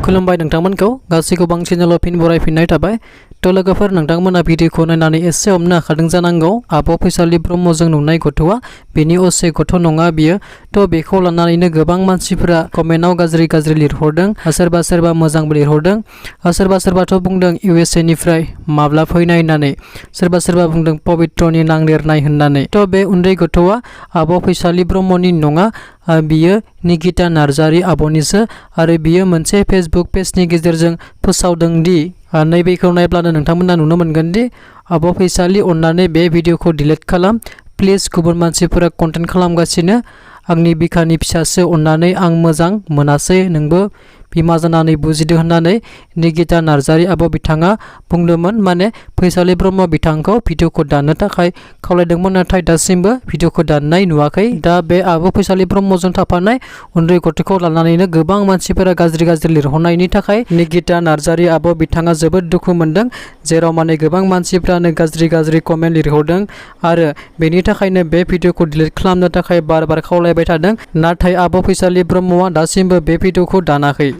खुलुमबाय नोंथांमोनखौ गासैखौबो आं चेनेलाव फिन बरायफिननाय थाबाय। तो लोगोफोर नोंथांमोना भिडिअखौ नायनानै एसे हमनो हाखादों जानांगौ आब' फैसालि ब्रह्मजों नुनाय गथ'आ बेनि असे गथ' नङा बियो। तो बेखौ लानानैनो गोबां मानसिफोरा कमेन्टआव गाज्रि लिरहरदों, सोरबा सोरबा मोजांबो लिरहरदों, सोरबा सोरबाथ' बुंदों USA निफ्राय माब्ला फैनाय होननानै, सोरबा सोरबा बुंदों पबित्रनि नांदेरनाय होननानै। तो बे उन्दै गथ'आ आब' फैसालि ब्रह्मनि नङा, बियो निकिता नार्जारी आब'निसो आरो बियो मोनसे फेसबुक पेजनि गेजेरजों फोसावदों दि नैबेखौ नायब्लानो नोंथांमोना नुनो मोनगोन दि आब' फैसालि अन्नानै बे भिडिअखौ डिलिट खालाम प्लिज। गुबुन मानसिफोरा कन्टेन्ट खालामगासिनो, आंनि बिखानि फिसासो, अन्नानै आं मोजां मोनासै, नोंबो बिमा जानानै बुजिदो होननानै निकिता नार्जारी आब' बिथाङा बुंदोंमोन। माने फैसालि ब्रह्म बिथांखौ भिडिअखौ दाननो थाखाय खावलायदोंमोन, नाथाय दासिमबो भिडिअखौ दाननाय नुवाखै। दा बे आब' फैसालि ब्रह्मजों थाफानाय उन्दै गथ'खौ लानानैनो गोबां मानसिफोरा गाज्रि लिरहरनायनि थाखाय निकिता नार्जारी आब' बिथाङा जोबोद दुखु मोनदों, जेराव माने गोबां मानसिफ्रानो गाज्रि कमेन्ट लिरहरदों आरो बेनि थाखायनो बे भिडिअखौ डिलिट खालामनो थाखाय बार खावलायबाय थादों। नाथाय आब' फैसालि ब्रह्मआ दासिमबो बे भिडिअखौ दानाखै।